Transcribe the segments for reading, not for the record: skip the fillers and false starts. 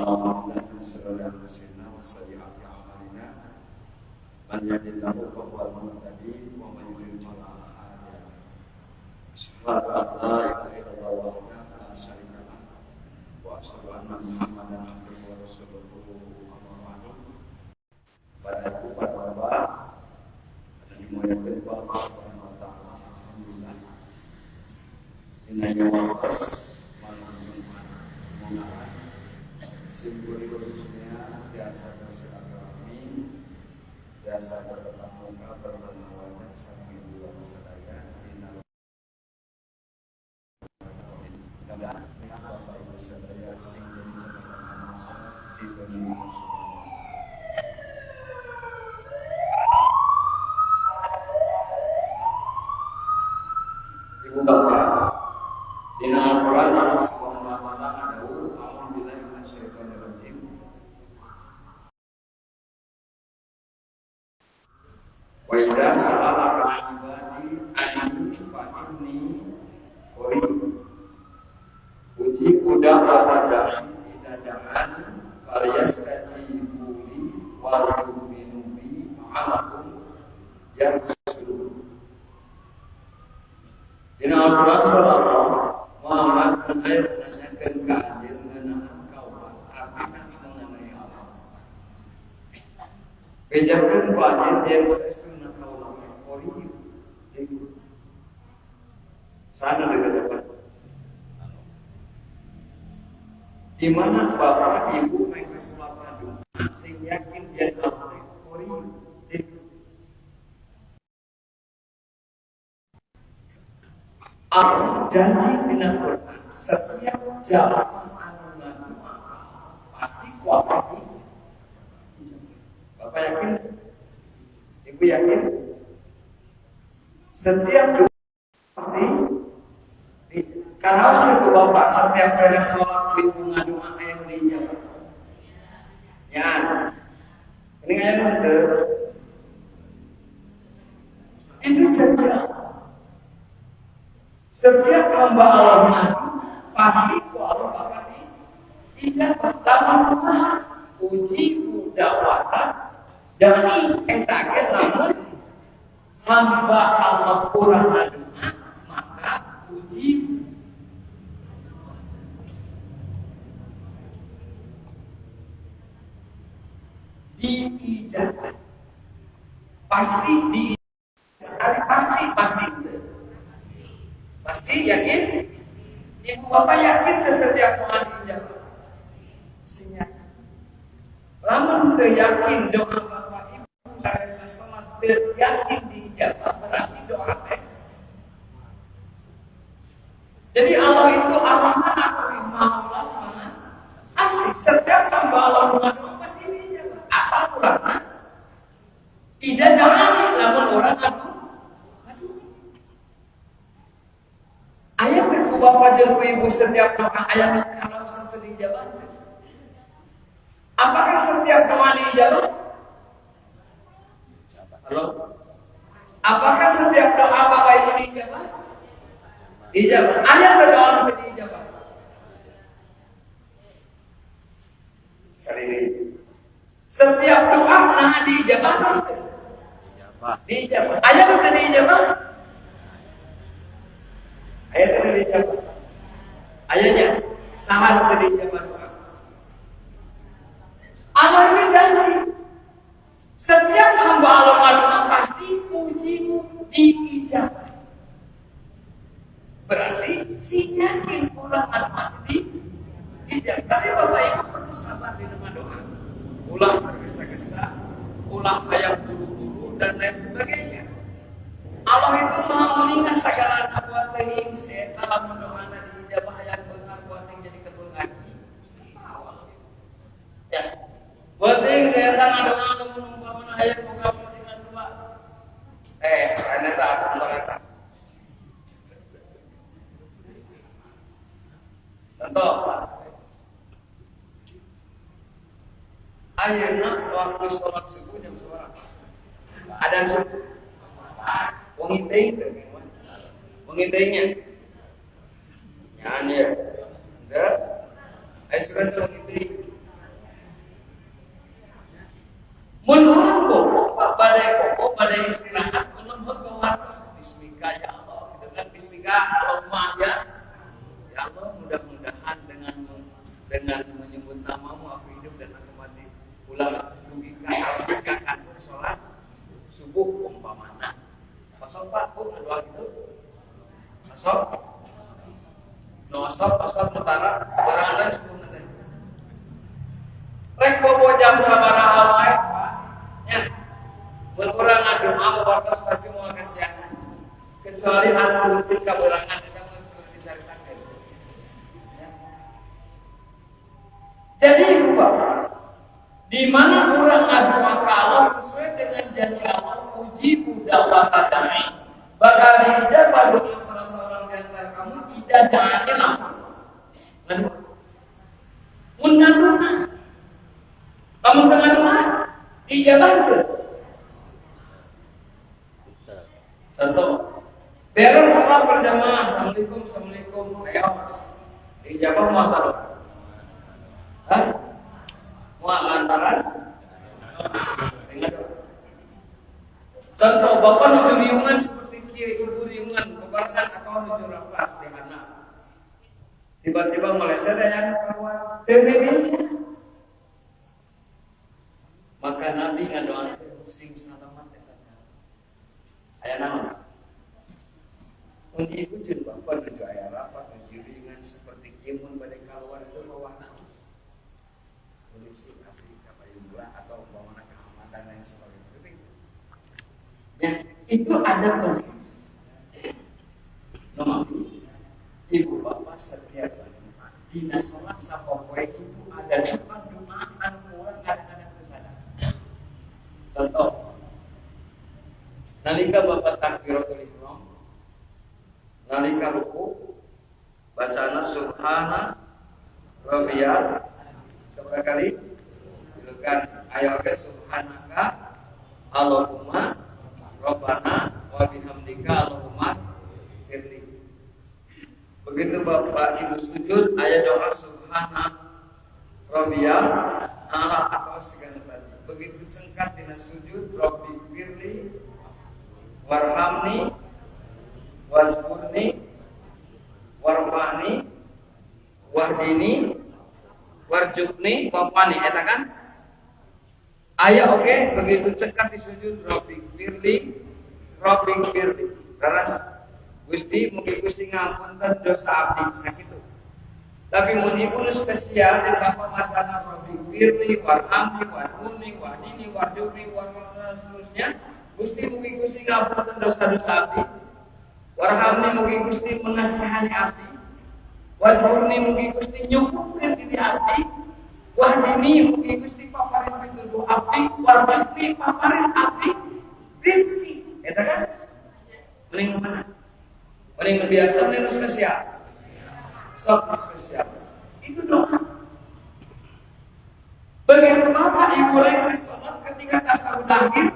Allahumma inna sallallahu alaihi wasallam wa sayyi'ati a'malina man yahdihillahu fa huwal muhtadi wa man yudlil fala hadiya lahu. Asyhadu an la ilaha illallah wahdahu la syarika lahu wa asyhadu anna Muhammadan abduhu wa rasuluhu amma ba'du. Pada bapak dan dimuliakan Allah Subhanahu wa taala, alhamdulillah. Inna wakas malam mengarah simbol khususnya biasa bersilaturahmi, biasa bertatap muka, bertemu wajah sambil dua masyarakat. Mudah-mudahan Bapak Ibu saudara sing menjalankan masa di Indonesia. Ibu bapak, di Al-Quran Allah Subhanahu wa taala ada a'udzubillahi minasyaitonir rajim. Wa idza sa'alaka 'ibadi anni fa inni qarib ujibu da'wata da'i idza da'an falyastajibu li wa yu'minu bi ma'akum yarsul. Dina Al-Quran surah Muhammad saya menanyakan keadil mengenai engkau apakah mengenai Allah. Bejakan wajib yang sesuatu engkau lakukan kori sana dekat depan. Di mana bapak ibu mereka sholat madu, sing yakin dia Allah kori. Allah janji bina Quran setiap jawaban anu pasti kuat. Bapak yakin? Ibu yakin? Setiap doa pasti karena harus itu bapak setiap beres sholat ibu ngadu yang dijawab. Ya, ini ayat ada. Itu janji. Setiap hamba Allah pasti Allah akan dijawab. Sama uji dawatan dan etaket namun hamba Allah kurang doa maka uji diijabah. Pasti diijabah. Pasti yakin? Ibu bapak yakin ke setiap doa diijabah? Sinyal. Lamun teu yakin doa bapak ibu sareng salat teu yakin diijabah berarti doa teh. Jadi Allah itu Ar-Rahman Ar-Rahim Maha Asma. Asli setiap hamba Allah doa pasti diijabah. Asal ulama tidak doa lamun orang ayah ibu bapak jeung ibu setiap doa ayah kalau sampai dijawab. Apakah setiap doa dijawab? Halo? Apakah setiap doa bapak ibu dijawab? Dijawab. Ayah berdoa untuk dijawab. Sekali ini. Setiap doa nah dijawab. Dijawab. Ayah berdoa dijawab. Ayat tadi dijawab. Ayatnya salah tadi dijawab. Allah ini janji setiap hamba Allah pasti ujimu diijabah. Berarti si yakin ulah hati dijawab. Tapi bapak ibu perlu sabar di dalam doa. Ulah tergesa-gesa, ulah ayam buru-buru dan lain sebagainya. Allah itu maha meninggal segala buat tehing setan mendoa dijawab ayat beungar buat yang jadi kebul lagi. Ya. Buat yang setan doa menumpah ayat buka dengan dua. Karena tak kata. Contoh. Ayeuna waktu sholat subuh jam berapa? Adzan subuh. Pengintainya ya nih ya udah ayo sudah pengintainya dengan menyebut namamu aku hidup dan aku mati. Ulang dukikakan sholat subuh umpamana. Masuk Pak, Bu, doa gitu. Masuk. Masuk utara, barang ada 10 menit. Rek bobo jam sabaraha wae, Pak. Ya. Mun urang doa wartos pasti mau kasihan. Kecuali anu rutin kaberangan kita mesti dicaritakeun. Ya. Jadi Bapak, di mana orang doa ke Allah sesuai dengan janji Allah, uji da'wata da'i, bakal diijabah doa salah seorang di antara kamu tidak da'anilah. Mun ngaduna, kamu tengah doa, diijabah itu. Contoh, beres salat berjamaah, assalamualaikum, diijabah mau taruh. Hah? Mau lantaran? Contoh, bapak nuju riungan seperti kiri, ibu riungan, kebarkan atau nuju rapas di anak. Tiba-tiba meleset dan keluar TBC. Maka Nabi ngadoakeun sing salamat eta. Aya naon? Mun ibu jeung bapak nuju aya rapat, nuju riungan seperti kieu mun bade keluar itu bawah naos. Polisi Afrika Payungla atau umpamana keamanan dan yang sebagainya. Ya, itu ada proses. Nomor ibu bapak setiap dina sholat sapopoe itu ada depan doaan kurang kadang-kadang kesana. Contoh, nalika bapak takbiratul ihram, nalika ruku, bacana subhana rabbiyal seberapa kali? Bilukan ayo ke subhanaka Allahumma Rabbana wa bihamdika Allahumma firli. Begitu bapak ibu sujud ayat doa subhana rabbiyal a'la atau segala tadi. Begitu cengkat dina sujud rabbi firli warhamni wazkurni warfani wahdini warjukni wafani, eta kan? Ayah oke, begitu cekat di sujud Rabbi firli. Terus Gusti mugi Gusti ngapunten dosa abdi sakitu. Tapi mun ibu spesial di bapak macana Rabbi firli warhamni wahdini wahdini warjukni warfani seterusnya. Gusti mugi Gusti ngapunten dosa-dosa abdi. Warhamni mugi Gusti mengasihani abdi. Wadurni mugi Gusti nyukupkeun diri abdi. Wahdini mugi Gusti paparin pituduh abdi. Warjukni paparin abdi rezeki. Eta kan? Mending mana? Mending biasa, mending spesial. Sok spesial. Itu doa. Begitu bapak ibu lagi sholat ketika tasawuf akhir,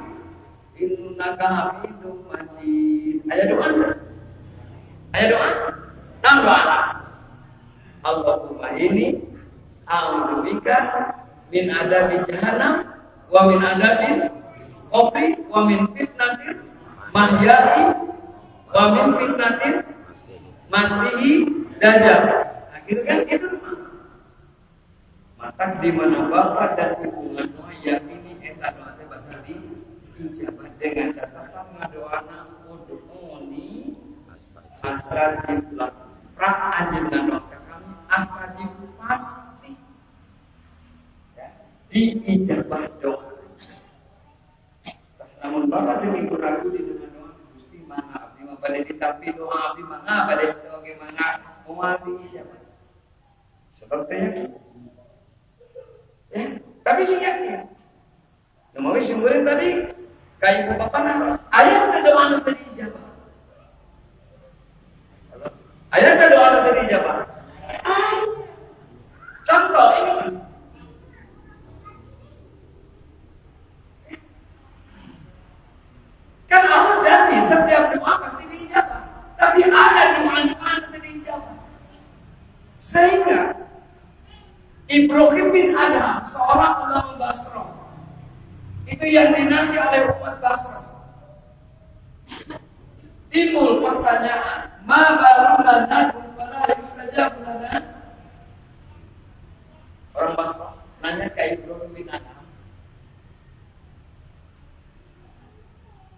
innaka hamidum majid. Aya doa. Nah doa. Allahumma ini a'udzubika min adabi jahannam wa min adabil qabri wa min fitnatil mahya'i wa min fitnatil masihi dajjal. Nah, gitu kan itu. Maka di mana bapak dan ibu ngadoa yakini eta doa teh bakal diijabah dengan catatan ngadoana ud'uni astajib lakum. Rak anjeun ngadoa astajib pasti ya, diijabah doa. Namun bapak jadi ragu di dengan doa Gusti mangga abdi mah bade ditampi doa abdi mangga bade doa ge mangga moal diijabah. Sepertinya ya, tapi sih ya. Namun sing murid tadi kayak bapak nang aya teh doa anu teh diijabah. Aya teh doa anu teh diijabah. Contoh ini kan Allah janji setiap doa pasti diijabah, tapi ada doa yang diijabah. Sehingga Ibrahim bin Adham seorang ulama Basra itu yang dinanti oleh umat Basra. Timbul pertanyaan, ma baru lana wala istajab lana. orang Basra nanya ke Ibrahim bin Adham,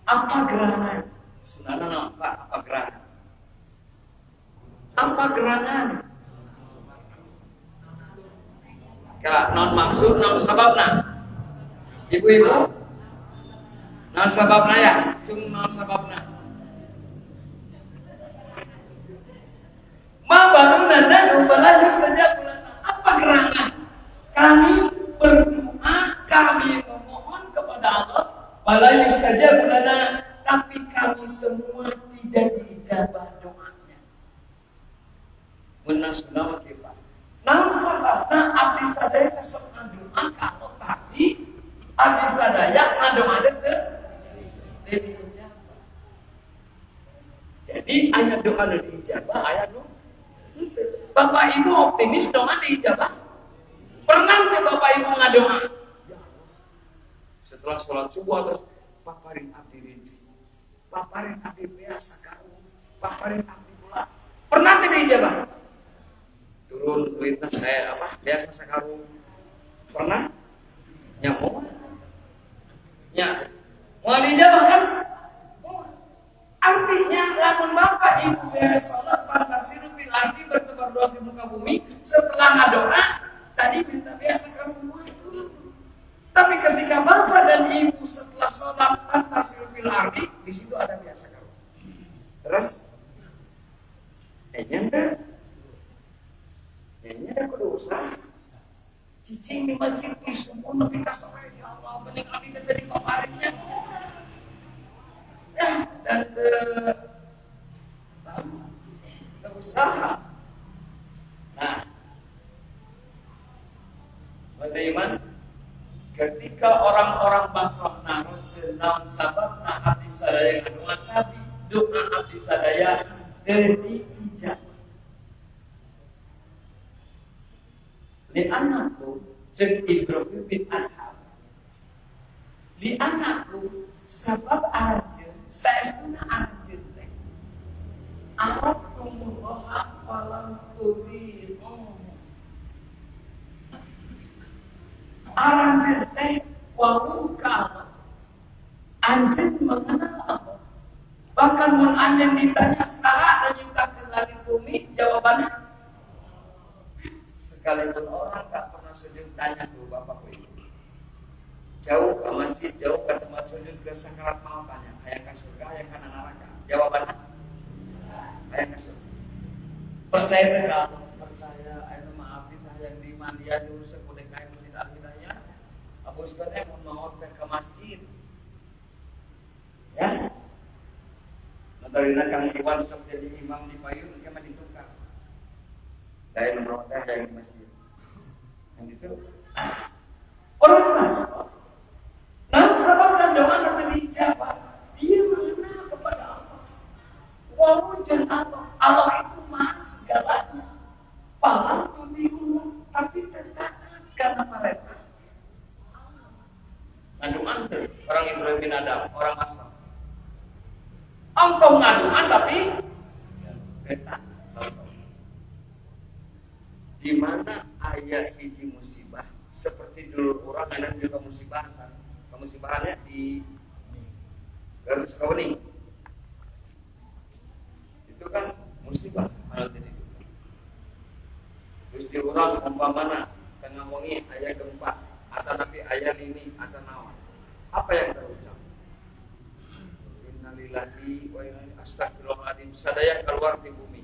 apa gerangan? Sunana Pak, apa gerangan? Apa gerangan? Kalau non maksud, non sababna. Ibu-ibu, non sababna ya, non sababna. Ma bangunan dan rubalah mustajab. Apa gerangan? Kami berdoa, kami memohon kepada Allah, bala mustajab lana, tapi kami semua tidak diijabah doanya. Menasnama kita. Namun sebabnya abdi sadaya kesempat doa kalau tadi abdi sadaya ngado-ngado ke diijabah. Jadi ayat doa diijabah, ayat doa. Bapak Ibu optimis doa diijabah? Pernah ke Bapak Ibu ngadoa? Setelah sholat subuh terus paparin abdi rinci, paparin abdi biasa karu, paparin abdi pula. Pernah ke diijabah? Turun duitnya saya apa? Biasa sakaru. Pernah? Nyamuk? Ya. Mau diijabah kan? Artinya lamun Bapak Ibu beres sholat fantasiru bil ardi bertebar luas di muka bumi setelah ngadoa tadi minta biasa kamu dulu. Tapi ketika Bapak dan Ibu setelah sholat fantasiru bil ardi di situ ada biasa kamu. Terus enggak kudu usaha. Cicing di masjid di semua tapi kasar ya Allah bening abdi tadi paparinnya. Ya, dan ke usaha. Nah, bagaimana ketika orang-orang Basrah narus kenal sabab abdi sadaya doa tadi doa abdi sadaya jadi ijabah. Li anakku jeung Ibrahim bin Adham. Li anakku sabab arjeun saestuna arjeun teh. Arab tumuha falam turi. Arjeun teh wamuka. Anjeun mengenal Allah. Bahkan mun anjeun ditanya saha anu nyiptakeun langit bumi, jawabannya sekalipun orang tak pernah sujud tanya ke Bapak Ibu. Jauh ke masjid, jauh ke tempat sujud ke sakarat maut tanya, aya ka surga, aya ka neraka? Jawabannya aya ka surga. Percaya teh kalau percaya aya maaf kita yang di mandian dulu sepudek kae masjid Al-Hidayah. Abuskeun teh mun maot teh ke masjid. Ya. Natarina Kang Iwan sok jadi imam di payung ke mah ditukar. Saya menolongnya yang di masjid. Yang itu orang Basra. Nah, sebab dan doa yang dijawab, dia mengenal kepada Allah. Wawujan Allah. Allah itu Maha segalanya. Pahala itu diumum, tapi tetap karena mereka. Ngaduan tuh orang Ibrahim bin Adham, orang Basra. Engkau ngaduan tapi beta. Di mana ayat hiji musibah seperti dulu orang ada juga musibah kan, kemusibahannya di Garut Sukabumi itu kan musibah malah jadi terus di orang umpamana tengah wengi ayat gempa atau nabi ayat ini atau nawan apa yang terucap innalillahi wa inna ilaihi astagfirullahaladzim sadaya keluar di bumi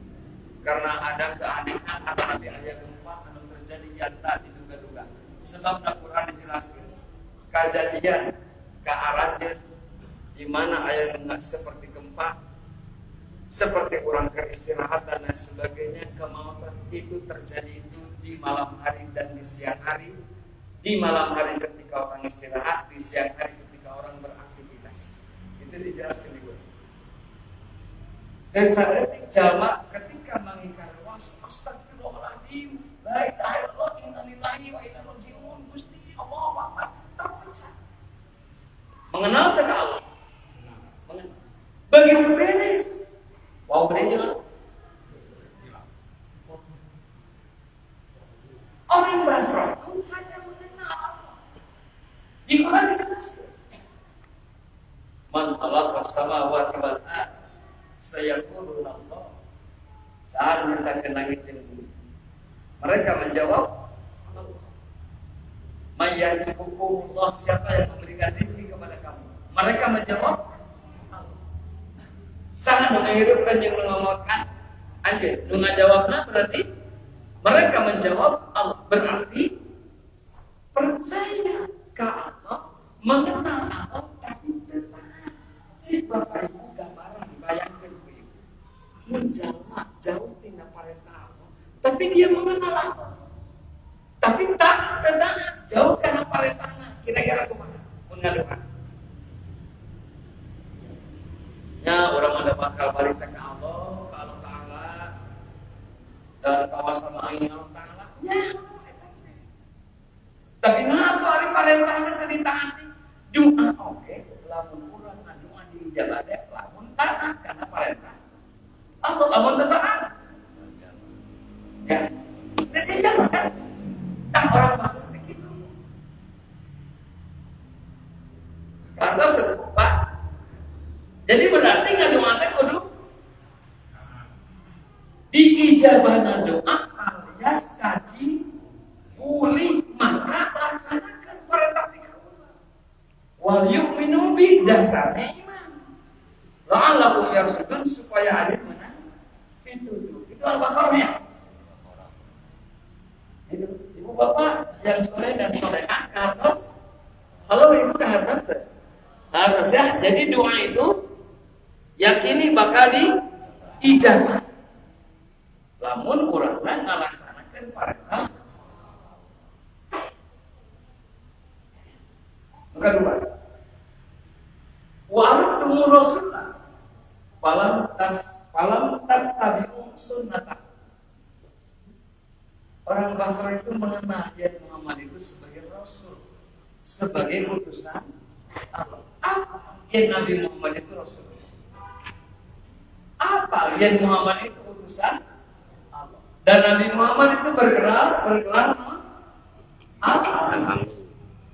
karena ada keanehan atau nabi ayat gempa yang terjadi yang tak diduga-duga sebab Al-Quran dijelaskan kejadian ke arahnya di mana ayat enggak seperti gempa seperti orang keistirahat dan lain sebagainya kemauan itu terjadi itu di malam hari dan di siang hari di malam hari ketika orang istirahat di siang hari ketika orang beraktivitas itu dijelaskan di Quran. Dasar etik jama ketika mengingkari was astagfirullahaladzim la ilaha illallah innalillahi wa inna ilaihi raji'un Gusti Allahu Akbar terpecah mengenal kepada Allah begitu beres wow bedanya orang Basra samawati wal ardh sayaquluna Allah. Saat minta ke langit dan bumi, mereka menjawab Allah. Mayyarzuqukumullah, siapa yang memberikan rezeki kepada kamu? Mereka menjawab Allah. Sangat menghirupkan yang mengamalkan aja. Jawabnya berarti mereka menjawab Allah. Berarti percaya ke Allah, mengenal Allah, tapi bertahan. Si Bapak Ibu gambaran dibayangkan ibu, menjawab jauh tina perintah Allah, tapi dia mengenal Allah, tapi tak bertahan jauh karena perintahnya. Kira-kira kemana? Mengadukan. Ya orang ada bakal balik ke Allah, ke Allah Ta'ala, dan kawasan angin Allah Ta'ala. Ya. Tapi kenapa hari perintahnya ditaati? Doa oke, lamun kurang doa diijabah deh, lamun taat karena perintah. Allah lamun taat. Ya, jadi jangan kan? Tak orang pasal begitu. Karena serupa. Jadi berarti ngadoa kudu diijabahna doa alias kaji pulih maka laksanakan perintah Allah. Wal yu'minu bi dasarnya iman. La'allahum yarshudun, supaya ada menang itu Al-Baqarah. Itu ibu bapak yang soleh dan solehah ke atas. Halo ibu ke atas deh. Atas ya. Jadi doa itu yakini bakal diijabah. Lamun urangna ngalaksanakeun perintah. Kedua, wa ardumu rasulullah falam tattabi'u sunnatah. Orang Basra itu mengenal Muhammad itu sebagai rasul, sebagai utusan Allah. Apa Nabi Muhammad itu rasul? Apa Muhammad itu utusan Allah? Dan Nabi Muhammad itu bergerak Al-Amin.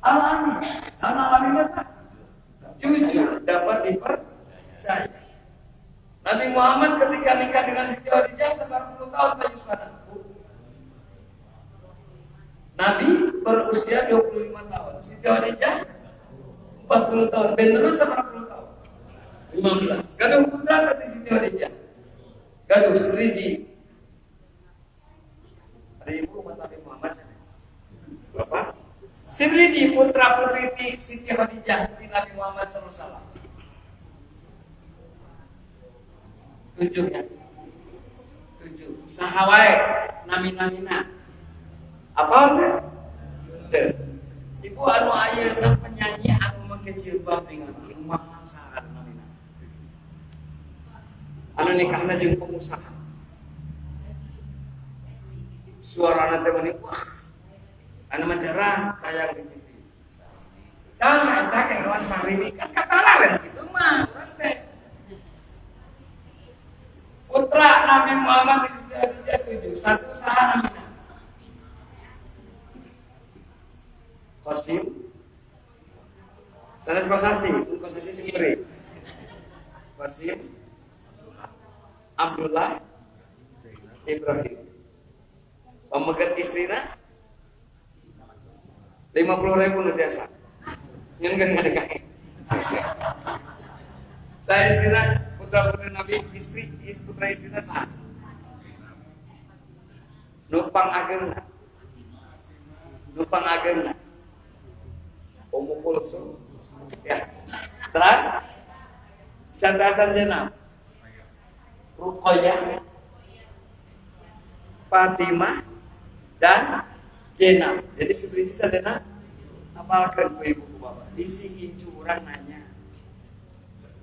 Al-Amin jujur dapat dipercaya. Nabi Muhammad ketika nikah dengan Siti Khadijah 40 tahun penyusunan. Nabi berusia 25 tahun. Siti Khadijah 40 tahun. Bener 40 tahun. 15. Gaduh putra tadi Siti Khadijah. Gaduh Suriji. Ada ibu umat Nabi Muhammad. Bapak Siriji putra putri Siti Khadijah di Nabi Muhammad SAW. 7 ya. 7. Sahawai namina. Apa? Ibu anu ayeuna penyanyi anu make jilbab dengan imam saat namina. Anu nikahna jeung pengusaha. Suarana teh meni wah. Anu mencerah kayak di TV. Eta kayak kawan Sarimi kan katalaran gitu mah. Putra Nabi Muhammad di Siti Khadijah 7. Satu saha namina. Qasim. Sanes Kosasi Simri. Qasim. Abdullah Ibrahim. Pemegat istrina 50.000 nu biasa. Nyen kan ngadekain. Saya istrina putra-putri Nabi, putra istrina sah. Numpang ageuna. Ummu Kulsum. Ya. Terus Syahdasan Jenab. Ruqayyah, Fatimah dan Jenab. Jadi seperti sadana apalkan ibu bapak. Disi curang nanya.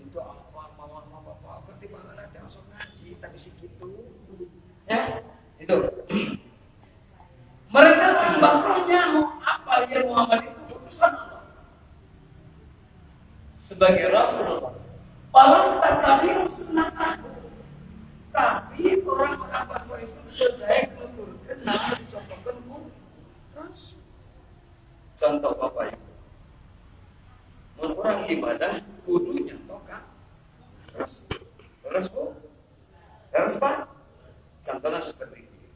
Untuk apa mama bapak pertimbangan ada langsung ngaji tapi segitu. Ya, itu. Mereka orang Basranya mau apa ya Muhammad itu utusan Allah sebagai Rasulullah. Paling tetapi senang. Tapi orang-orang Basra itu terbaik menurutkan nama dicontohkan Rasul. Contoh bapak ibu. Orang ibadah kudunya toka Terus Bu? Terus Pak? Contohnya seperti ini.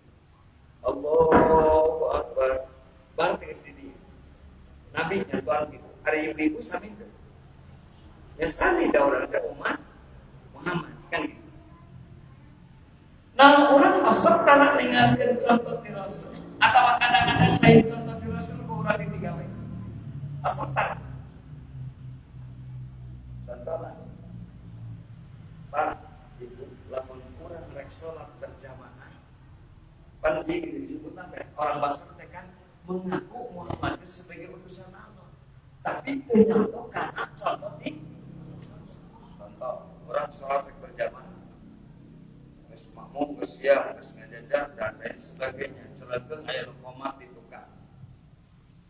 Allahu Akbar. Berarti SD Nabi nyantuan gitu. Ada ibu-ibu sami itu. Ya sami dauran ke umat Muhammad kan gitu. Nah orang masuk karena mengingatkan contoh di Rasul. Atau kadang-kadang lain contoh di Rasul ke orang ditigawai. Asal tak. Contoh lah. Pak, ibu, lamun kurang rek sholat berjamaah. Pan jadi disebut apa? Orang bahasa kan mengaku Muhammad sebagai utusan Allah. Tapi menyangkut karena contoh di contoh orang sholat berjamaah. Terus makmum, terus siang, terus ngajajar dan lain sebagainya. Celaka ayat komat ditukar.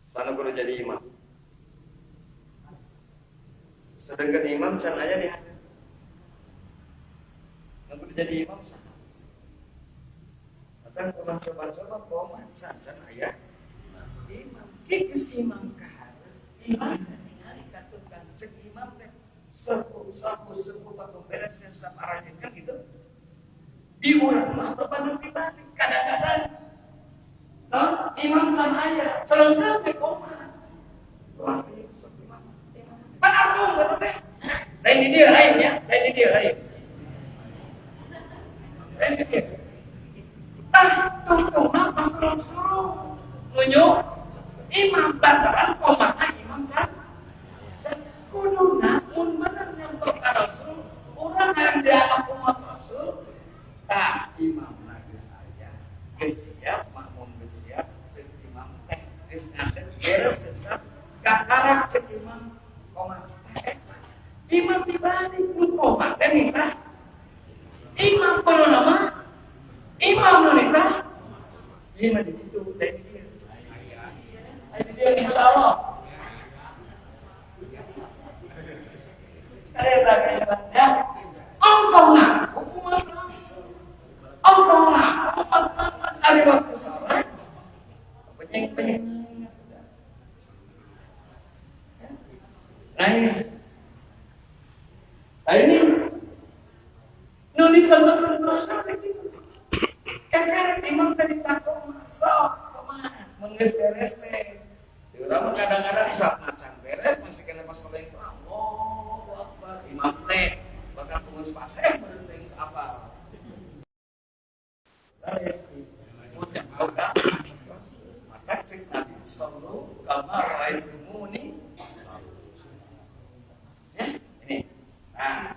Sana kudu jadi imam. Sedangkan imam can aya di hadap. Nanti jadi imam sana. Maka orang coba-coba komat can aya imam. Kikis imam kahara. Imam hari katukan cek imam deh. Sepuh patung beresnya samaranya kan gitu. Di orang mah berbanding dibanding kadang-kadang imam can aya celengkeun teh komat. Wah, pan arung betul teh. Lain di dia lain ya, lain di dia lain. Lain di dia. Tungtungna pas suruh nunjuk imam bantaran komatna imam can. Kuduna mun bener nyontok ka Rasul, urang yang dianggap umat Rasul, tah imam geus aya. Geus siap, makmum geus siap, cek imam teh geus ngadeg beres geus kakarak cek imam komat. Imam dibalik mun komat teh nikah. Imam kudu nama imam nu nikah. Lima di situ teh dia. Ayo dia insyaallah. Kaya ya. Engkau ngaku umat Rasul. Engkau ngaku umat hari waktu salat. Penyeng. Nah ini nulis contoh terus seperti itu. Kakak imam tadi takut masuk kemana? Menges beres teh. Diurang kadang-kadang saat macan beres masih kena masalah itu. Allahu Akbar. Imam teh bakal pengurus pasir berhenti apa? Maka cek Nabi sallallahu alaihi wasallam. Ini. Nah,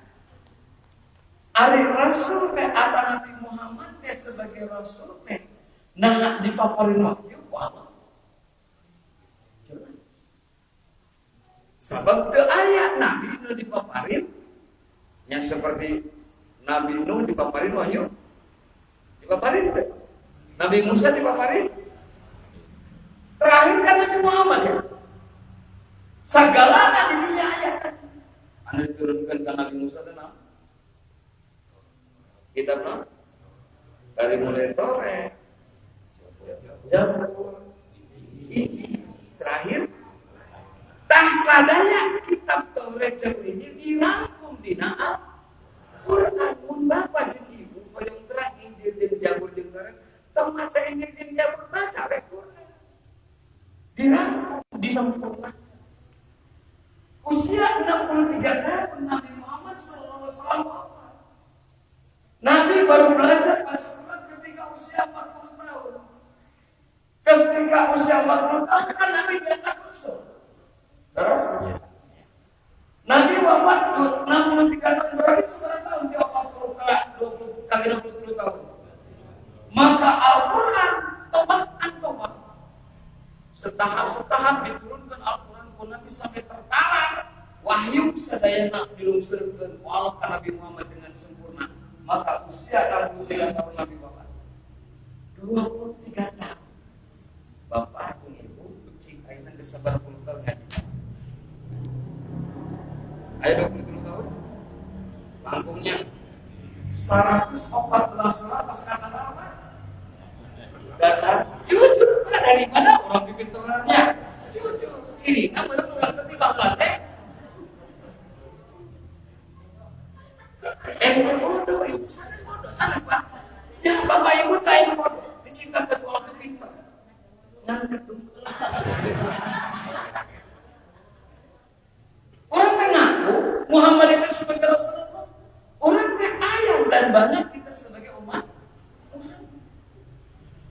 ari Rasul teh atau Nabi Muhammad teh sebagai Rasul teh nah dipaparin wahyu ku Allah. Sebab teu aya nabi nu dipaparin nya seperti Nabi Nuh dipaparin wahyu. Dipaparin teh. Nabi Musa dipaparin. Terakhir kan Nabi Muhammad ya. Segala di dunia aya. Anu diturunkan ke Nabi Musa teh naon? Kitab naon? Dari mulai Taurat, Zabur, Injil, terakhir tah sadaya kitab Taurat Zabur ini dirangkum dina Al-Qur'an. Mun bapa jeung ibu hoyong terang Injil jeung Zabur jeung Taurat, tong maca Injil jeung Zabur baca we Qur'an. Dirangkum, disempurnakan. Usia 63 tahun Nabi Muhammad SAW. Nabi baru belajar baca Quran ketika usia 40 tahun. Ketika usia 40 tahun kan Nabi diangkat Rasul. Rasul. Nabi wafat 63 tahun, berarti 9 tahun dia 40 kali 60 tahun. Maka Al-Quran tobat. Setahap diturunkan Al-Quran ku Nabi sampai tertalar. Wahyu sadayana dilungsirkeun ku Allah ka Nabi Muhammad dengan sempurna. Maka usia 63 tahun Nabi Bapak 23 tahun Bapak dan Ibu cintainya ke 90 tahun ngaji. Ayo 23 tahun Lampungnya 114 kata apa? Dasar jujur dari mana orang bibit turunnya? Jujur ciri apa orang ketimbang lantai? bodoh, ibu sangat bodoh, sangat Pak. Ya bapak ibu tak ibu bodoh, diciptakan Allah itu pintar. Nggak orang kan ngaku Muhammad itu sebagai Rasulullah. Orang yang ayam dan banyak kita sebagai umat Muhammad.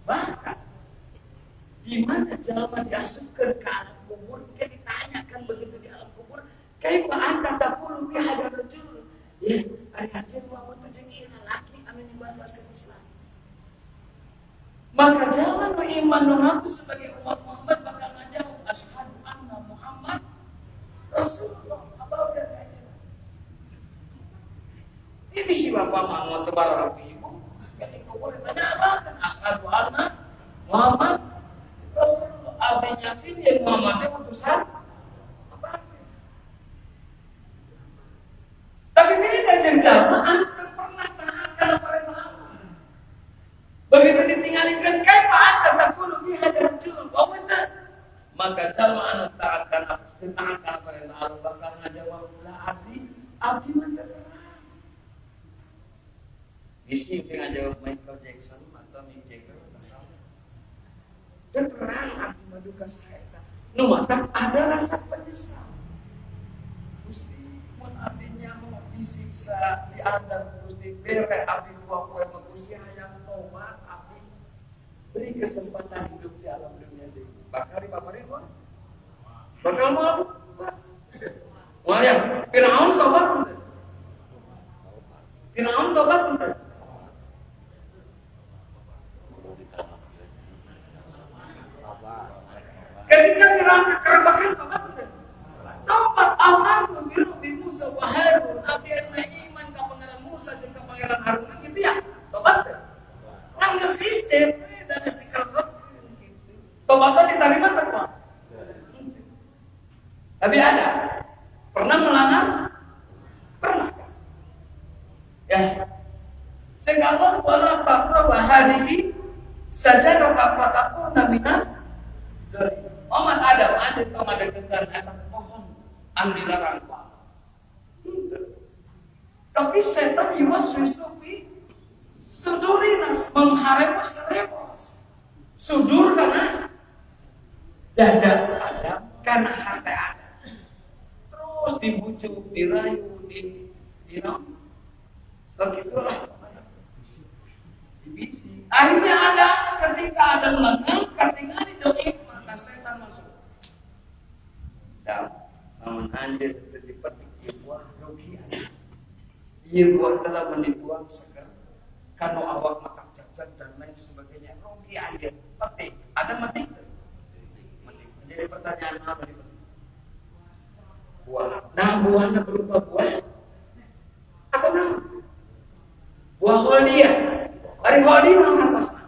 Bahkan di mana jalan diasupkan ke alam kubur, kita ditanyakan begitu di alam kubur, kaifa anta taqulu fi hadha rajul? Ya, arihatin wa mutajin laki anu nyebabaskeun Islam. Maka jangan iman mengaku sebagai umat Muhammad bakal ngajak asyhadu anna Muhammad Rasulullah. Apa udah kayak ini si bapak mau tebar ibu, ketika boleh tanya apa? Asyhadu anna Muhammad Rasulullah. Artinya sih dia Muhammad itu utusan apa? Tapi beda jamaah yang pernah taatkan perintah Allah. Begitu ditinggalkan kaifa anta taqulu fi hadha rajul wa anta, maka jamaah taatkan perintah Allah bakal ngajawab la abdi mah isi ngajawab Michael Jackson atau Mick Jagger masalah. Terang abdi maduka saeta. Nu maka ada rasa penyesal. Gusti mun abdinya mau disiksa, diadab Gusti bere abdi dua poe mah Gusti hayang tobat abdi. Beri kesempatan hidup di alam dunia deui. Bakal dibabari mah. Bakal mau. Wah ya, Firaun tobat henteu? Firaun tobat henteu? Ketika Firaun kekerbakan tobat henteu? Tobat amartu bi Musa wa Harun, abdi anu iman ka pangeran Musa jeung ka pangeran Harun gitu ya. Tobat teh. Nang geus sistem dan istiqamah gitu. Tobatnya diterima teh, Pak. Tapi ada pernah melanggar? Pernah. Ya. Sekarang wala taqrabu hadhihi saja rakaataku namina dari Muhammad Adam ada kepada tentang atas pohon ambil rangka. Tapi setan yuwaswisu sudurinas mengharapkan serepos. Sudur karena dada Adam karena hati Adam. Terus dibujuk, dirayu, begitulah dibisi. Akhirnya ada ketika ada melenggang, ketika didoain maka setan masuk. Dan namun anjir dipetik buah rugi. Ia buah telah menipuan segar. Kanu awak makan cacat dan lain sebagainya. Rugi anjir petik. Ada metik? Metik. Jadi pertanyaan apa itu? Buah. Nah buahnya berupa buah apa nama? Buah holiyah. Dari holiyah yang atasnya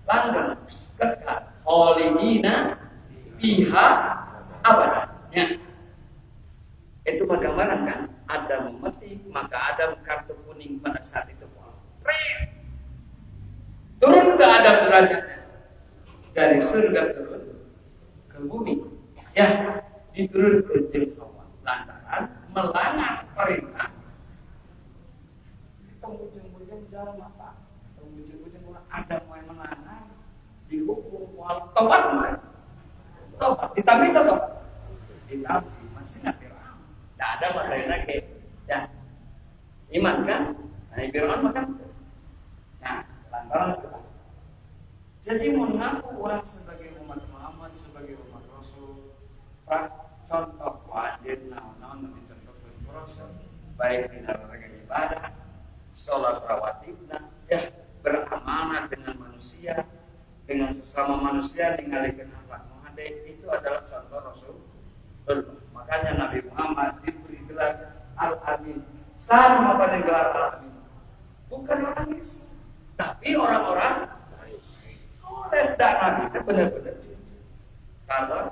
langgeng kekal holiyina biha abadnya. Itu gambaran kan? Adam memetik maka Adam kartu kuning pada saat itu turun ke Adam derajatnya dari surga turun ke bumi ya. Diturun ke Hawa lantaran melanggar perintah. Ujung-ujung jalan mata, ujung-ujung ada yang melanggar dihukum wal tobat. Tobat, ditambah tobat, ditambah masih nak Firaun. Tidak ada materi lagi. Ya, iman kan? Nah, Firaun makan. Nah, lantaran itu. Jadi mengaku orang sebagai umat Muhammad, sebagai umat Rasul. Contoh wajib naon-naon nanti contoh proses baik di dalam rangka ibadah, sholat rawatibna, ya beramanah dengan manusia, dengan sesama manusia, mengalihkan akhlak muhadeh itu adalah contoh Rasul. Makanya Nabi Muhammad diberi gelar Al-Amin. Sama pada gelar Al-Amin. Bukan orang Islam, tapi orang-orang dan Nabi itu benar-benar karena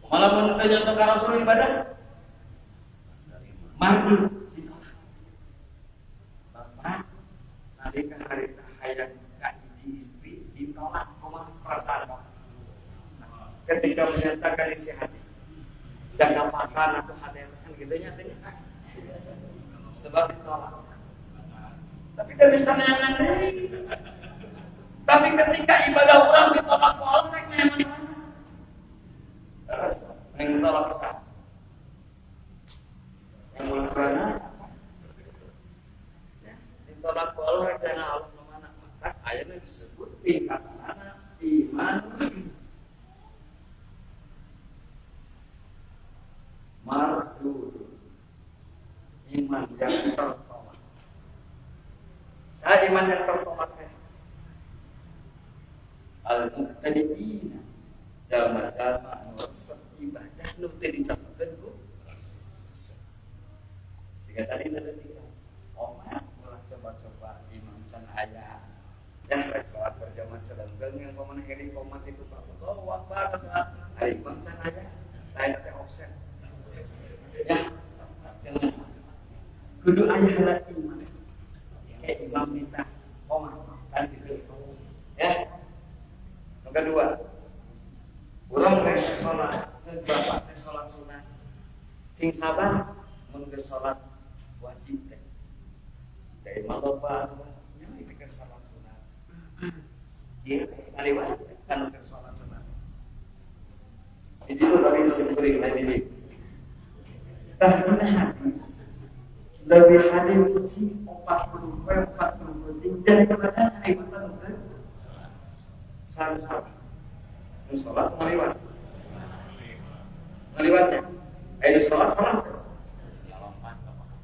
malah menunjukkan ke Rasul ibadah mandu ditolak. Bapak nanti ke hari hayang kaji istri ditolak sama perasaan Bapak. Ketika menyatakan isi hati dan makan atau hati kan gitu nyatanya sebab ditolak. Tapi tidak bisa neangan deh. Tapi ketika ibadah orang ditolak ku Allah, rek neangan mana? Terus, yang ditolak bisa. Yang berkurang ditolak ku Allah, rek neangan Allah kemana? Maka ayatnya disebut tingkat mana? Iman mardud, iman yang tertolak. Saya iman yang tertolak al-muqtadiina jama-jama resep ibadah nu teu dicapekeun ku sehingga tadi nanti omah ulah coba-coba imam can aya dan rek salat berjamaah sedengkeun yang pamana iri komat itu Allahu akbar ari imam can aya lain teh offset ya kudu aya heula imam imam minta omah kan gitu ya. Yang kedua, urang rek salat, bapak teh salat sunat. Sing sabar mun geus salat wajib teh. Dari maloba nya itu ke salat sunat. Ieu kaliwat kan ke salat sunat. Jadi itu tadi simpulin tadi. Tahun hadis. Lebih hadis suci 40 dan kepada haibatan salah. Sholat meliwatnya. Ayo sholat salah.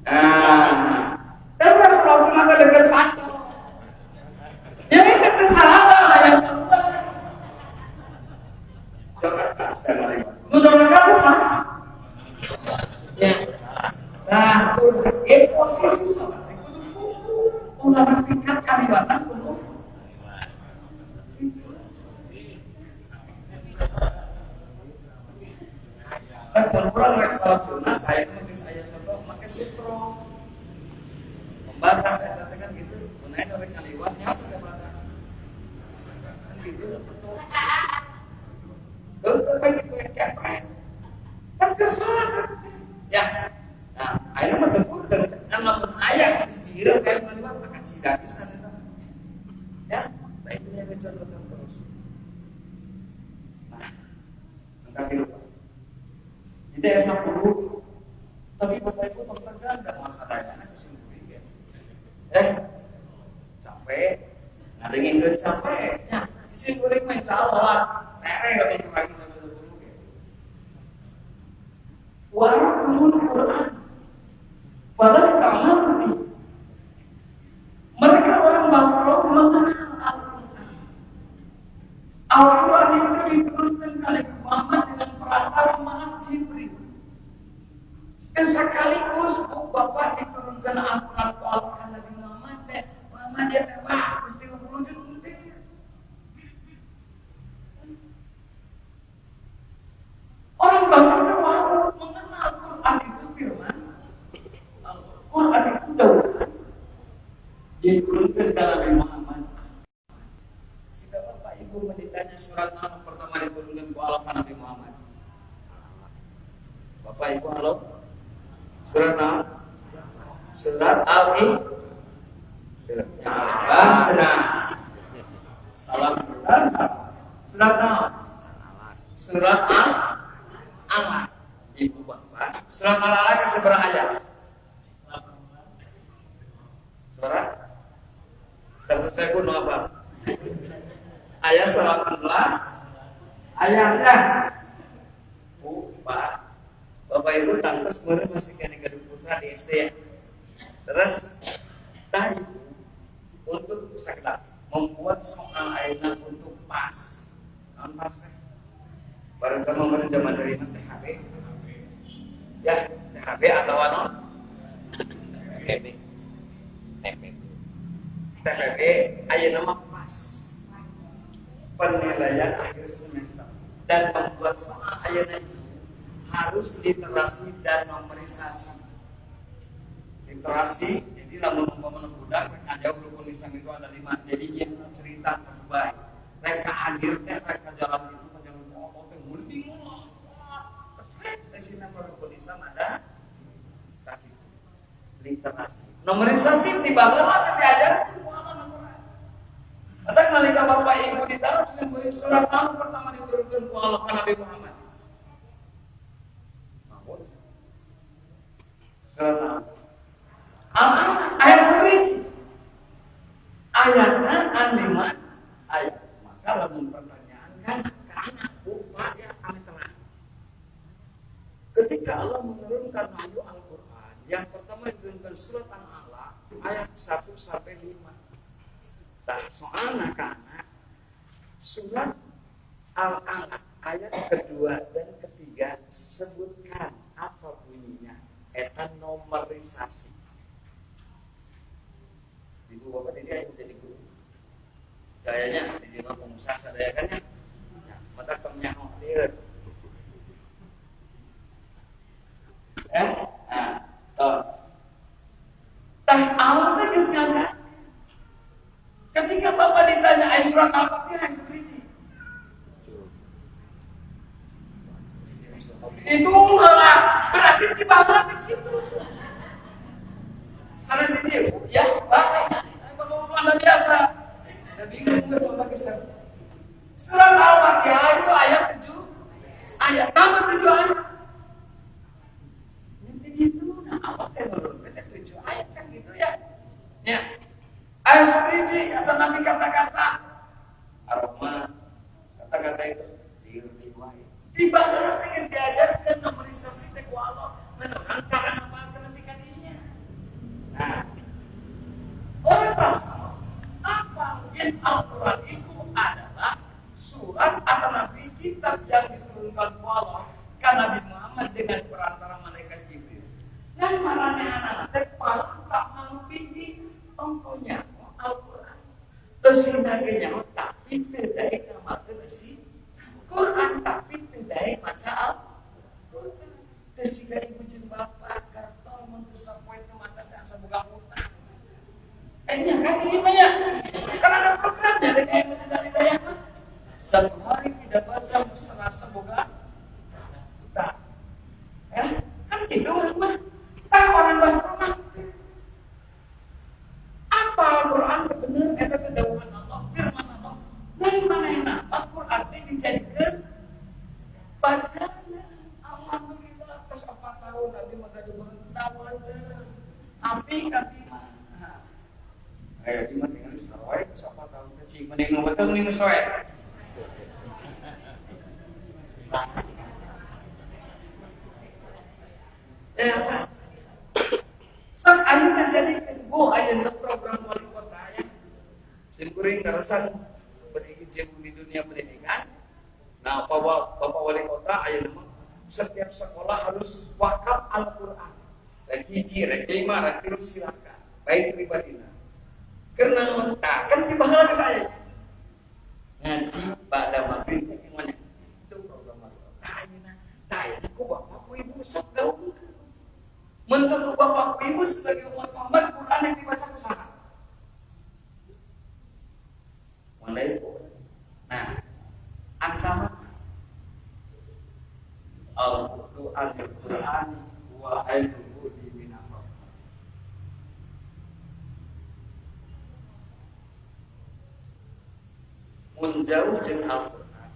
Nah, karena sholat sunat ada dekat pantul. Ya itu kesalahan yang kedua. Sholat kasar lewat. Menurut salah. Ya. Nah, posisi sholat itu ulama tingkat kaliwatan kudu. Dan kurang lagi salat sunat, ayat mungkin saya contoh pakai sutro membatas saya katakan gitu, sunai dari kaliwatnya apa batas, kan gitu sutro. Kalau terbaik kue kepret, kan kesalah ya. Nah, ayat mah tegur dengan nama ayat sekira kayak kaliwat maka tidak bisa ya. Nah itu yang mencontohkan terus. Nah, angkat hidup. Jadi S10, tapi bapak ibu dokter ada masalahnya, capek, ngadengin duit capek, ya, isi kuring main salah, tereng gak bisa lagi sampai 10 Warahmul Quran, padahal kamar mereka orang Basra mengenal Al-Quran. Al-Quran itu diturunkan oleh Muhammad dengan perantara malaikat Jibril. Sekaligus bapak diturunkan Al-Quran ke Al-Quran Nabi Muhammad dia bagus 30 juz. Orang Basra mengenal Al-Quran itu firman. Al-Quran itu daulah. Diturunkan ke Nabi Muhammad. Jika bapak ibu ditanya surat apa pertama diturunkan ke Al-Quran Nabi Muhammad. Bapak ibu halo. Surat apa? Surat Al-Ikhlas. Salam dan salam. Surat apa? Surat Al-Alaq. Ibu bapak. Surat Al-Alaq ke seberapa ayat? Surat 100.000 apa? Ayat 18. Ayatnya. Bapak ibu tante sebenarnya masih kena gaduh putra di SD ya. Terus dah ibu untuk sekedar membuat soal ayatnya untuk pas, non pas kan? Baru kamu pada zaman dari THB, ya THB atau non TPB ayat nama pas penilaian akhir semester dan membuat soal ayatnya harus literasi dan memorisasi. Literasi, jadi lamun umpama budak ada tulisan itu ada 5. Jadi dia cerita terbaik. Mereka akhirnya mereka jalan itu jangan teh mulai bingung. Di sini para tulisan ada tadi. literasi. Nomorisasi di bawah diajar ada nalika Bapak Ibu ditaruh sembari surat al pertama diturunkan ku Allah ka Nabi Muhammad. Surat ayat seperti ayatnya animat ayat maka lamun pertanyaan kan anakku Pak ya kami tenang. Ketika Allah menurunkan wahyu Al-Quran yang pertama diturunkan surat Al-Alaq ayat 1 sampai 5. Tak soal anak-anak surat Al-Alaq ayat kedua dan ketiga sebutkan apa bunyinya eta nomorisasi. Ibu bapak ini yang jadi guru kayaknya di mah pengusaha sadayakannya mata kemnya lihat tos tah awalnya disengaja ketika bapak ditanya ayat surat Al-Fatihah seperti itu malah berarti tiba-tiba begitu sana sini ya bapak bapak biasa tapi bingung bapak kisah surat Al-Fatihah itu ayat 7 ayat nama 7 ayat nanti gitu nah apa yang menurutnya 7 ayat kan gitu ya ya ayat seperti atau nabi kata-kata aroma kata-kata itu diriwayat tiba-tiba ingin diajarkan nomorisasi teku Allah menekan karena apa kenetikannya. Nah, oleh pasal apa yang Al-Quran itu adalah surat atau nabi kitab yang diturunkan Allah ke Nabi Muhammad dengan perantara malaikat Jibril. Yang marahnya anak-anak paling tak mengupiki ongkonya Al-Quran. Terus sinaganya tapi tidak ngamalkan si Quran tapi tidak baca Al-Quran. Ketika ibu jeung bapak kartol mun sapoe teh maca teh asa boga utang. Enya kan ini mah ya. Kan ada programnya ada kayak masih dari daya mah. Satu hari tidak baca serasa boga utang. Ya, kan gitu mah. Tah orang bahasa mah. Apa Al-Quran benar eta teh dawuhan Allah, firman Allah. Lain manehna Al-Quran teh dijadikeun bacaan. Alhamdulillah terus 4 tahun Nabi maka diberitahuan api kami ayo cuma tinggal sesuai terus 4 tahun kecil mending betul nih sesuai ya sang akhirnya jadi ada program wali kota ya simkuring ngerasan berizin di dunia pendidikan. Nah, Bapak Wali Kota ayeuna setiap sekolah harus wakaf Al-Quran. Dan hiji rek 5 rek 3 silakan. Baik pribadina. Karena kan dibahas ke saya. Ngaji pada maghrib gimana? Itu program Wali Kota ayeuna. Tah ku Bapak ku Ibu sok gaul. Menurut Bapak ku Ibu sebagai umat Muhammad Quran yang dibaca ku saha? Mulai nah ancaman Al-Quran wa al-Qur'an min Allah. Mun jauh jeung Al-Quran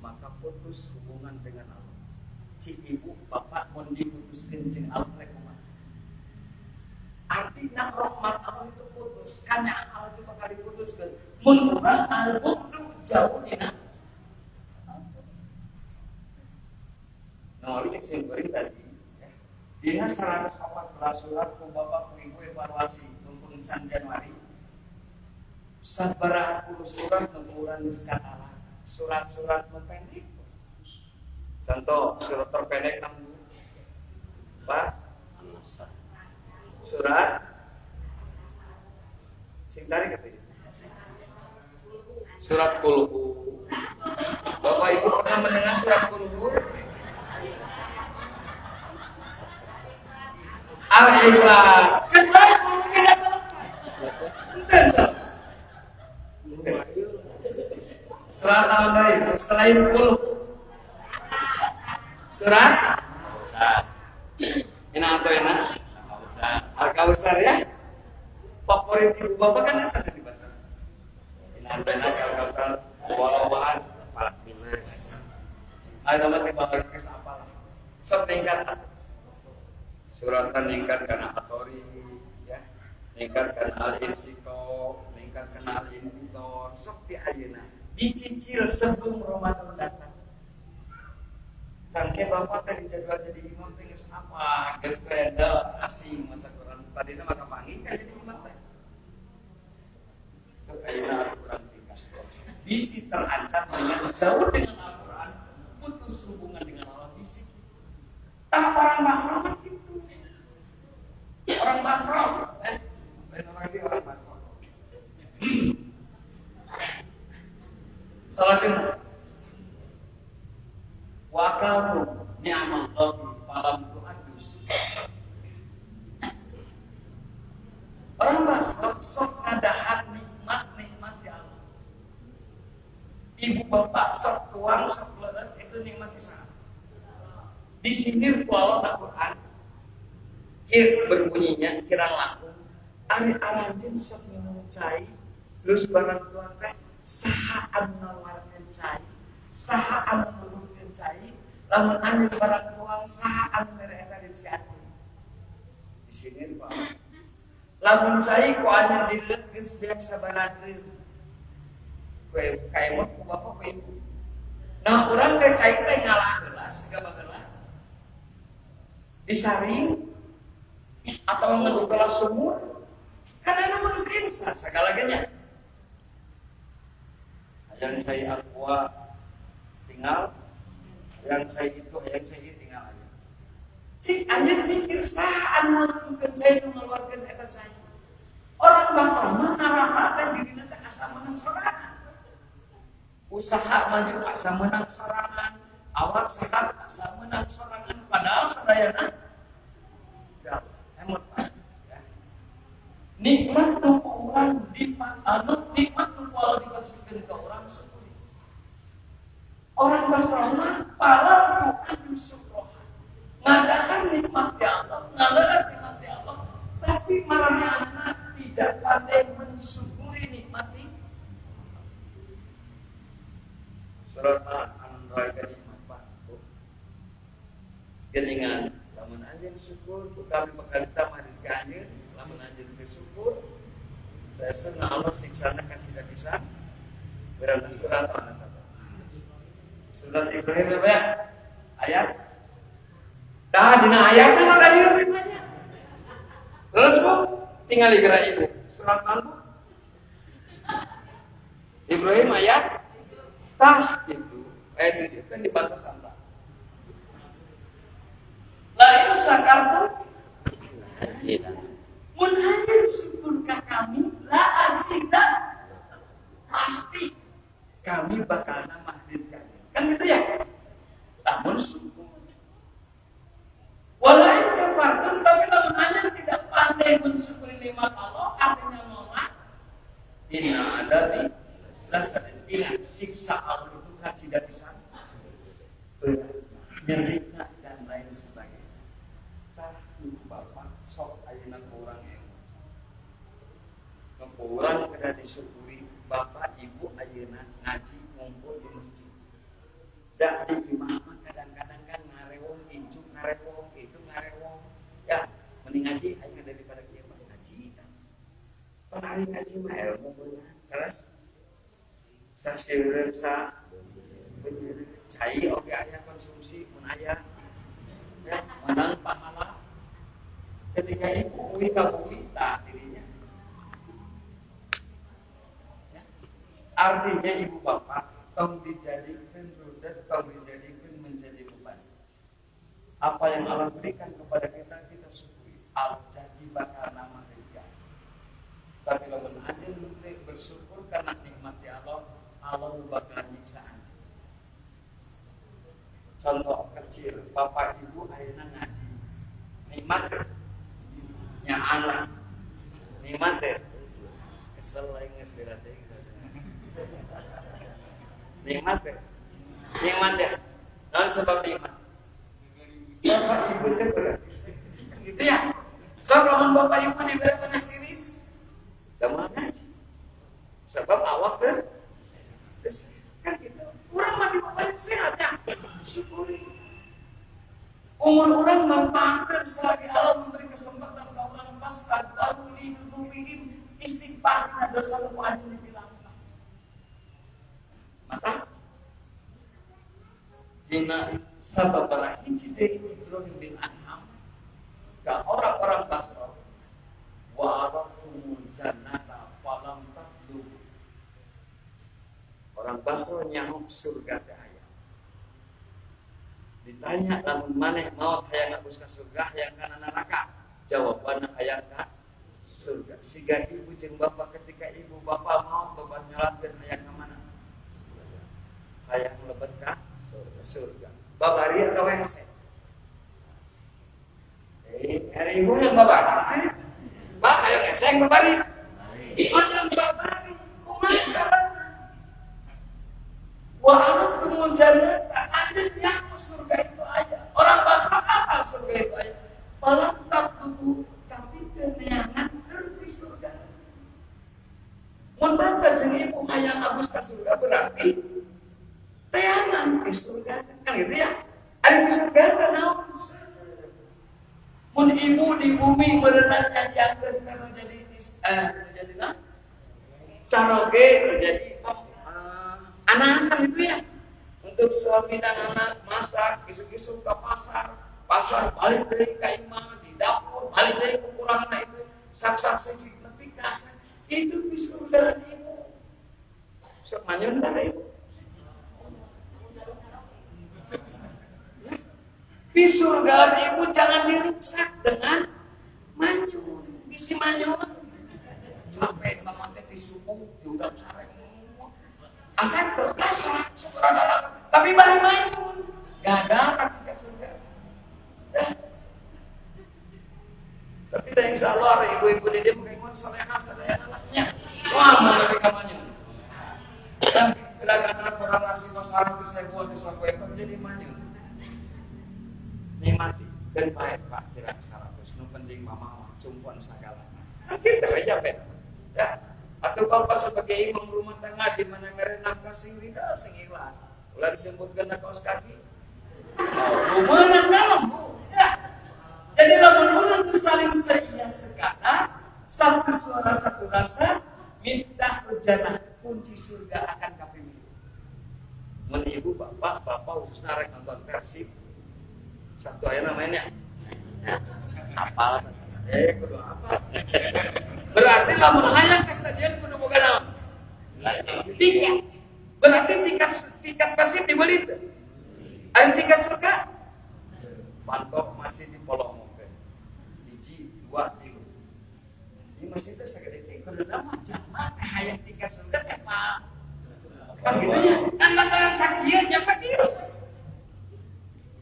maka putus hubungan dengan Allah. Si ibu bapak mun diputuskeun jeung Al-Quran artinya rahmat Allah itu putus, kanya Allah itu bakal diputuskeun. Mun urang al-bu'du jauh dina nah, cek simpurin tadi dina 114 surat ku bapak ku ibu evaluasi numpun can Januari sabaraha puluh surat numpurang geus katalah surat-surat pendek contoh surat terpendek 6 Pak surat sing tarik apa ini surat Qulhu. Bapak Ibu pernah mendengar surat Qulhu? Al-Ikhlas. Kan mungkin ada terlepas. Surat apa? Selain Qulhu. Surat? Ini apa ya nak? Nah, Al-Kausar ya. Favorit ibu bapak kan ada dibaca. Inandana Al-Kausar walau-wahan Falak Binas. Ada mati bakal kes apalah. Sok tingkat. Suratan ningkat karena atori ya. Ningkat karena al-insiko, ningkat karena al-infitor, sok di ayeuna. Dicicil sebelum Ramadan datang. Tangke bapak tadi jadwal jadi imam pengen apa? Geus reda asing maca Quran. Tadina maka panggil kan jadi imam teh. Sok ayeuna Al-Qur'an tingkat. Bisi terancam dengan jauh dengan Al-Qur'an, putus hubungan dengan Allah bisi. Tak orang Basra gitu. Orang Basra, lain orang dia orang Basra. Salatnya wakalu ni'amallahi falam tu'adus. Orang Basra sok ngadahan nikmat-nikmat ya Allah. Ibu bapak sok tuang sok leueut itu nikmat bisa. Di sini Allah Al-Qur'an berbunyinya kirang laku ari aranjeun sok minum cai terus barang tuan teh saha anu nawarkeun cai saha anu nuruhkeun cai lamun anu barang tuang saha anu mere eta rezeki anu di sini Pak lamun cai ku anu dileut geus beak sabaradeun we kae mah ku bapak ku ibu nah urang teh cai teh ngalah gelas gabageula disaring atau ngedukelah sumur karena manusia insan segalanya yang saya aqua tinggal yang saya itu tinggal aja cik aja mikir saan menentukan saya mengeluarkan eta saya orang bahasa mana rasa teh dirinya teh asa menang sorangan usaha maju asa menang sorangan awak sadar asa menang sorangan padahal sadayana nikmat nu orang nikmat nu Allah dikasihkan ke orang syukuri. Orang basrama para bukan syukur. Ngadakan nikmat ya Allah, ngadakan nikmat ya Allah, tapi marahnya anak tidak pandai mensyukuri nikmat ini. Surat An-Nurul nikmat Pak. Geningan, lamun anjeun syukur, kami bakal tamah di anjeun. Lamun anjeun bersyukur, saya senang Allah siksana kan tidak bisa. Berarti surat mana tadi? Surat Ibrahim apa ya? Ayat. Dah dina ayatnya ada ieu-ieunya. Terus Bu, tinggal dikira ibu. Surat Al-Bu. Ibrahim ayat tah itu. Ayat itu kan dibantu sampah. Lain sakartu mun hanya syukurkan kami la azidah pasti kami bakal nambahkan kan gitu ya namun syukur walaupun kafartum tapi namun hanya tidak pandai mensyukuri nikmat Allah artinya menolak inna adabi ingat siksa Allah itu kan tidak bisa derita dan lain sebagainya tapi Bapak sok ayeuna kurang orang kena disyukuri bapak ibu ayeuna ngaji ngumpul di masjid. Dak di imam kadang-kadang kan ngarewong injuk ngarewong itu ngarewong. Ya, mending ngaji ayeuna daripada kieu mah ngaji kan. Pan ngaji mah ilmu beunang. Terus saseureun sa beuneur cai oge aya konsumsi mun aya. Ya, menang pahala. Ketika ibu uwi tak dirinya. Artinya ibu bapak tong dijadikan rudat, tong dijadikan menjadi beban. Apa yang Allah berikan kepada kita, kita syukuri. Al-jadi bakal nama kerja. Tapi kalau anjing bersyukur karena nikmat Allah, Allah bakal nyiksa anjing. Contoh kecil, bapak ibu ayeuna ngaji. Nikmat nya anak. Nikmat teh. Kesel lain geus dilatih. Nikmat ya. Dan sebab nikmat. Bapak ibu itu berarti gitu ya. So kalau bapak ibu diberi panas tiris, gamal ngaji. Sebab awak kan gitu. Orang mati bapak sehat ya, syukuri. Umur orang mempanggil selagi Allah memberi kesempatan kepada orang pasca baru dibikin istighfar dan dosa lupa adil dibilangkan. Maka jina sababara hiji dari Ibrahim bin Adham ke orang-orang Basra wa arakumul jannata falam taqdu. Orang Basra nyahuk surga daya. Ditanya lamun maneh maut hayang ngabus ka surga hayang kana neraka, jawabanna hayang ka surga. Siga ibu jeung bapak ketika ibu bapak maut bapak nyalatkeun hayang ka mana? Hayang lebet ka surga. Babari ka WC. Hari ibu yang babari. Pak hayang WC yang babari. Hayang babari. Kumaha carana? Wa arakumul jannata akhirnya surga itu aja. Orang Basra apa surga itu aja? Malah tak tubuh tapi keneangan di surga. Mun bapak jeung ibu hayang abus ka surga berarti teangan di surga kan gitu ya. Ari di surga kan naon? Mun ibu di bumi berenang janjiakeun kana jadi caroge jadi anak-anak itu ya untuk suami dan anak masak isu-isu ke pasar balik dari ke imah di dapur balik dari kekurangan itu saksa lebih kasar itu bisa udah ibu semanyun dari ibu di surga ibu jangan dirusak dengan manyun bisi manyun sampai mamanya disuku diundang sareng asal terpaksa tapi balik manyun gak ada tiket surga. Tapi dah insya Allah ibu-ibu di dia mungkin solehah sadaya anaknya wah mau lebih manyun dan kadang-kadang orang ngasih masalah ke saya buat sesuatu yang jadi manyun nikmati dan baik pak tidak salah terus nu penting mama cumpuan segala kita aja ben ya. Atau bapak sebagai imam rumah tangga di mana merenang kasih lidah sing ikhlas. Ulah disebutkan kaos kaki. Rumah dalam bu. Ya. Jadi lamun urang saling seia sekata, satu suara satu rasa, minta ujana kunci surga akan kapimil. Mun ibu bapak khususnya rek nonton Persib. Satu aya namanya. Apal. Kudu apa? Berarti lamun hayang ke stadion kudu boga naon? Tiket. Berarti tiket Persib dibeli teh. Aya tiket surga. Pantok masih di polongokeun. Hiji, 2, 3. Ini masih teh sagede teh kudu macam mah hayang tiket surga teh Pak. Kan gitu ya. Kan lantaran sakieu jasa kieu.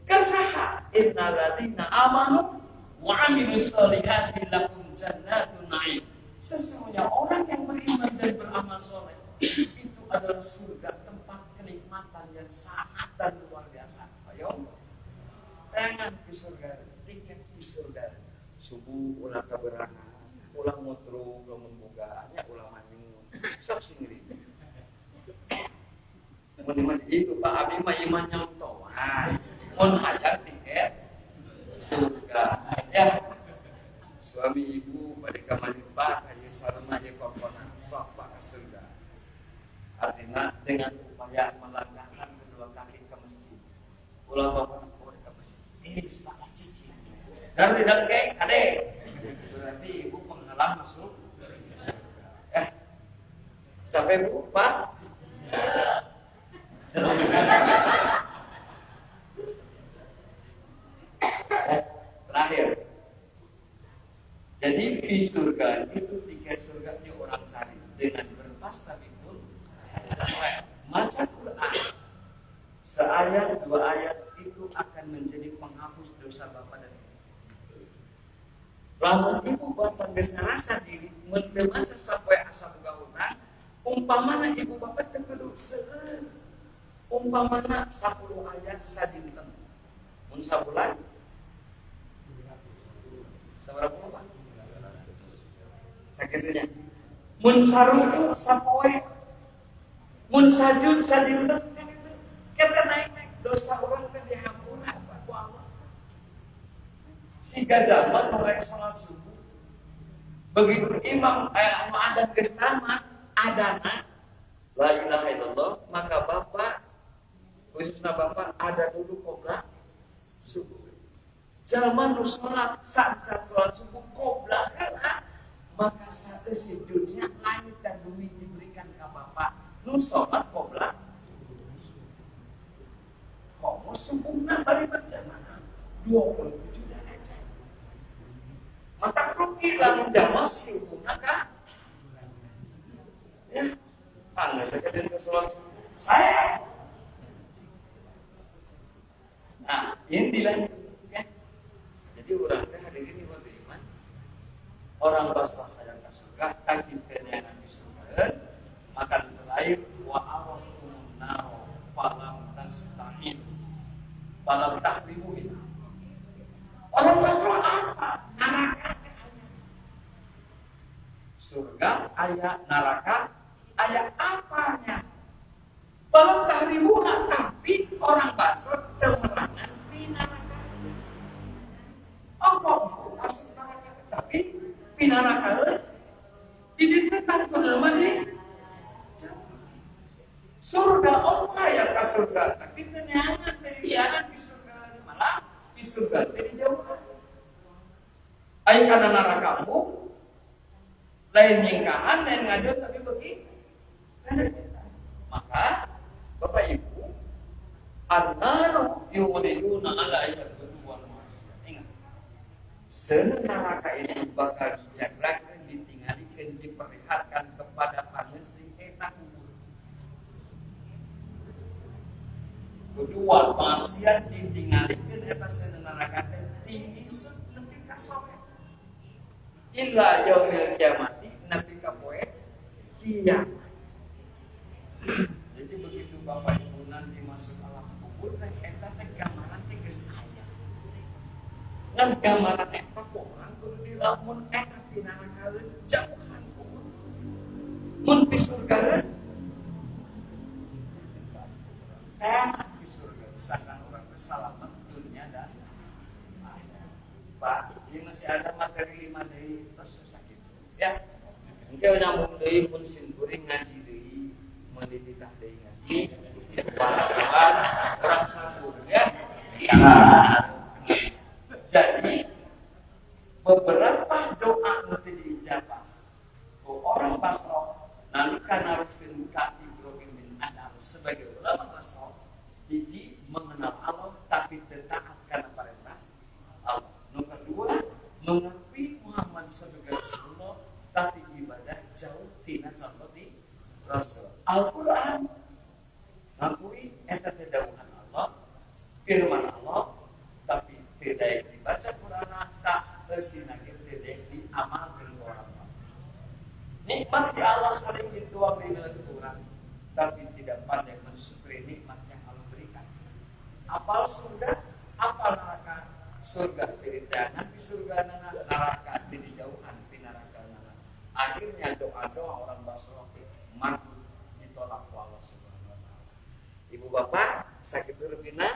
Kasaha innal ladzina amanu wa 'amilus sholihati lahum jannatun na'im. Sesungguhnya orang yang beriman dan beramal soleh itu adalah surga, tempat kenikmatan yang sangat dan luar biasa. Ayo, tangan ke surga, tiket ke surga. Subuh ulah kaberangan, ulah mutru, ulah membuganya, ulah manyun. Sok singri. Mun itu Pak Abi mah iman nyontohan. Mun hayang tiket surga. Ya. Suami ibu pada kamar Pak hanya sarana je kokona sok Pak ke surga. Artinya dengan upaya melangkahkan kedua kaki ke masjid. Ulah bapak ke masjid. Ini sepakat cici. Dan tidak kayak ade. Berarti ibu penghalang masuk. Capek bu Pak. Terakhir. Jadi di surga itu tiga surganya orang cari dengan berpasta pun macam Quran seayat 2 ayat itu akan menjadi penghapus dosa bapak dan ibu. Lamun ibu bapak geus ngarasa diri mun teu maca sampai asa boga urang, umpamana ibu bapak teu kudu seueur. Umpamana 10 ayat sadinten. Mun sabulan saberapa Pak? sakitnya. Mun saruku sapoe, mun sajud sadinten kita naik dosa orang teh dihampura ku Allah. Siga jaman mulai salat subuh. Begitu imam adzan geus tamat, adana la ilaha illallah, maka bapak khususnya bapak ada dulu qobla subuh. Jalma nu salat saat salat subuh qobla kana maka sate si dunia langit dan bumi diberikan ke bapak nu salat qobla. Komo subuhna bari berjamaah 27 derajat. Maka rugi lamun jamaah subuhna ka ya, panggil saya dari sholat subuh. Saya. Nah, ini dilanjut ya. Jadi orang teh hadirin ibu iman. Orang basah yang ke surga, takdir kenyangan di surga, makan terakhir wa awakum naro falam tastahil, falam tahrimu itu. Orang basah apa? Neraka. Surga ayat neraka. Ayat apanya? Kalau tahrimuha, tapi orang Basra temerangan pinaraka. Apa masuk neraka tapi pinaraka? Didirikan peneman surga apa ya ke surga? Tapi ternyata terianan di surga malah di surga tidak jauh. Ayat karena nerakamu lain nyingkahan, lain ngajut tapi begitu. Maka Bapak Ibu, an-naru yuriduna ala ayyatul wal masyarakat. Ingat, neraka ini bakal dijagrakan, ditinggalkan, diperlihatkan kepada pangesi eta kubur. Kedua, maksiat ditinggalkan eta neraka tinggi nepi ka sore. Illa yaumil kiamati nepi ka poe kiamat. Jadi begitu Bapak Ibu nanti masuk alam kubur, eta teh gambaran teh geus aya. Ngan gambaran eta kurang kudu dilamun eta pinarakaeun jauhan kubur. Mun di surga teh di surga misalkan orang bersalamat dunia dan akhirat. Pak, ini masih ada materi 5 deui terus sakit. Ya. Engke nyambung deui mun simkuring ngaji deui. Mendidik dari ngaji, kawan orang sabur ya. Jadi beberapa doa nanti diijabah. Orang Basra nalika naroskeun ka Ibrahim bin Adham sebagai ulama Basra, hiji mengenal Allah tapi taat kana perintah Allah. Nomor kedua mengakui Muhammad sebagai Rasulullah tapi ibadah jauh tina contoh di Rasul. Al-Quran ngakui eta teh dawuhan Allah, firman Allah, tapi tidak dibaca Quran tak tersinagih tidak diamalkan orang pasti. Nikmat di Allah sering dituang dengan Quran, tapi tidak pandai mensyukuri nikmat yang Allah berikan. Apal surga, apal neraka. Surga tidak di surga neraka di jauhan di neraka. Akhirnya doa-doa orang Basra mantap ditolak Allah Subhanahu wa taala. Ibu bapak sakit berpindah